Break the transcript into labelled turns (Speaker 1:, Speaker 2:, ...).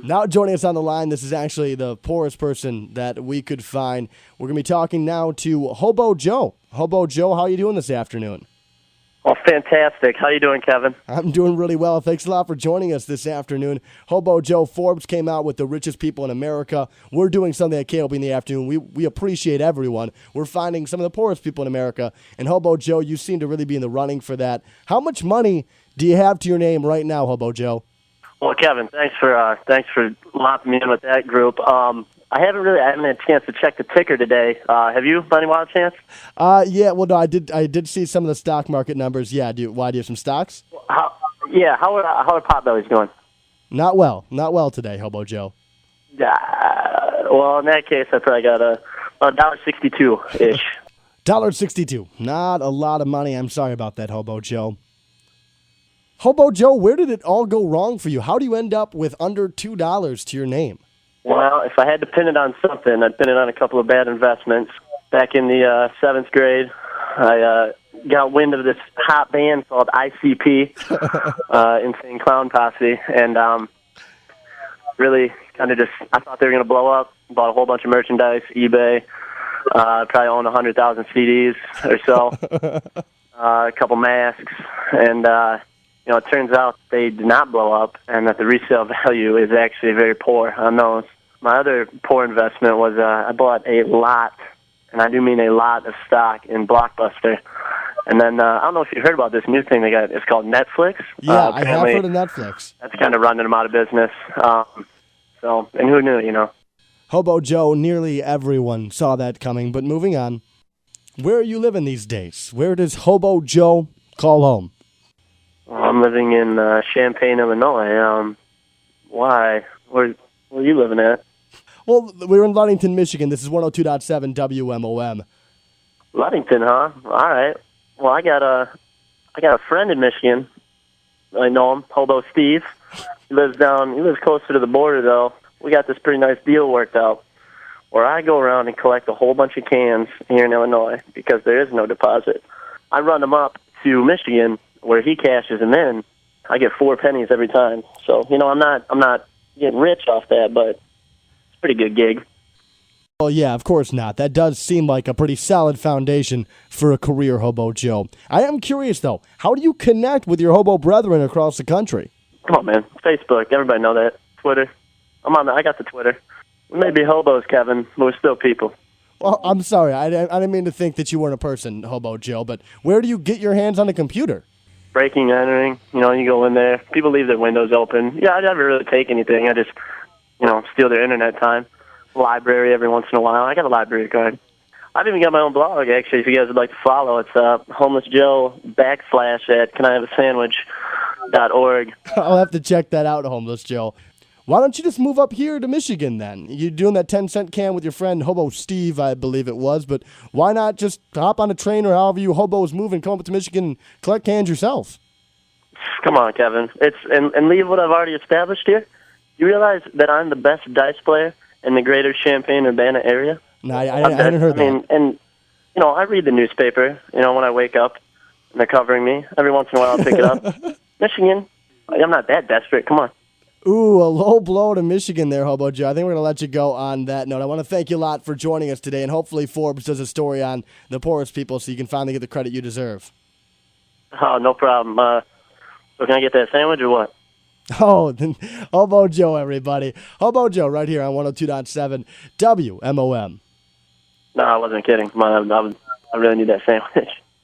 Speaker 1: Now joining us on the line, this is actually the poorest person that we could find. We're going to be talking now to Hobo Joe. Hobo Joe, how are you doing this afternoon?
Speaker 2: Oh, fantastic. How you doing, Kevin?
Speaker 1: I'm doing really well. Thanks a lot for joining us this afternoon. Hobo Joe, Forbes came out with the richest people in America. We're doing something at K.O.B in the afternoon. We appreciate everyone. We're finding some of the poorest people in America. And Hobo Joe, you seem to really be in the running for that. How much money do you have to your name right now, Hobo Joe?
Speaker 2: Well, Kevin, thanks for lopping me in with that group. I haven't had a chance to check the ticker today. Have you, by any wild chance?
Speaker 1: Yeah. Well, no, I did see some of the stock market numbers. Yeah. Why do you have some stocks?
Speaker 2: How are Potbellies doing?
Speaker 1: Not well today, Hobo Joe.
Speaker 2: Well, in that case, I probably got a $1.62 ish.
Speaker 1: $1.62. Not a lot of money. I'm sorry about that, Hobo Joe. Hobo Joe, where did it all go wrong for you? How do you end up with under $2 to your name?
Speaker 2: Well, if I had to pin it on something, I'd pin it on a couple of bad investments. Back in the 7th grade, I got wind of this hot band called ICP, Insane Clown Posse, and really kind of I thought they were going to blow up. Bought a whole bunch of merchandise, eBay, probably owned 100,000 CDs or so, a couple masks, and it turns out they did not blow up, and that the resale value is actually very poor on those. My other poor investment was I bought a lot, and I do mean a lot, of stock in Blockbuster. And then I don't know if you heard about this new thing they got. It's called Netflix.
Speaker 1: Yeah, I have heard of Netflix.
Speaker 2: That's kind of running them out of business. And who knew,
Speaker 1: Hobo Joe, nearly everyone saw that coming. But moving on, where are you living these days? Where does Hobo Joe call home?
Speaker 2: Well, I'm living in Champaign, Illinois. Why? Where are you living at?
Speaker 1: Well, we're in Ludington, Michigan. This is 102.7 WMOM.
Speaker 2: Ludington, huh? All right. Well, I got a friend in Michigan. I know him, Hobo Steve. He lives closer to the border, though. We got this pretty nice deal worked out where I go around and collect a whole bunch of cans here in Illinois because there is no deposit. I run them up to Michigan where he cashes them in. I get 4 pennies every time. So, I'm not getting rich off that, but it's a pretty good gig.
Speaker 1: Well, yeah, of course not. That does seem like a pretty solid foundation for a career, Hobo Joe. I am curious, though, how do you connect with your hobo brethren across the country?
Speaker 2: Come on, man. Facebook, everybody know that. Twitter. I got the Twitter. We may be hobos, Kevin, but we're still people.
Speaker 1: Well, I'm sorry. I didn't mean to think that you weren't a person, Hobo Joe, but where do you get your hands on a computer?
Speaker 2: Breaking and entering. You go in there. People leave their windows open. Yeah, I never really take anything. I just, steal their internet time. Library every once in a while. I got a library card. I've even got my own blog, actually, if you guys would like to follow. It's homelessjoe.com/canihavaSandwich.org.
Speaker 1: I'll have to check that out, Homeless Joe. Why don't you just move up here to Michigan, then? You're doing that 10-cent can with your friend Hobo Steve, I believe it was, but why not just hop on a train or however you hobos move and come up to Michigan and collect cans yourself?
Speaker 2: Come on, Kevin. And leave what I've already established here. You realize that I'm the best dice player in the greater Champaign-Urbana area?
Speaker 1: No, I hadn't heard that.
Speaker 2: And I read the newspaper, when I wake up and they're covering me. Every once in a while I'll pick it up. Michigan, I'm not that desperate. Come on.
Speaker 1: Ooh, a low blow to Michigan there, Hobo Joe. I think we're going to let you go on that note. I want to thank you a lot for joining us today, and hopefully Forbes does a story on the poorest people so you can finally get the credit you deserve.
Speaker 2: Oh, no problem. So can I get that sandwich or what?
Speaker 1: Oh, Hobo Joe, everybody. Hobo Joe right here on 102.7 WMOM.
Speaker 2: No, I wasn't kidding. Come on, I really need that sandwich.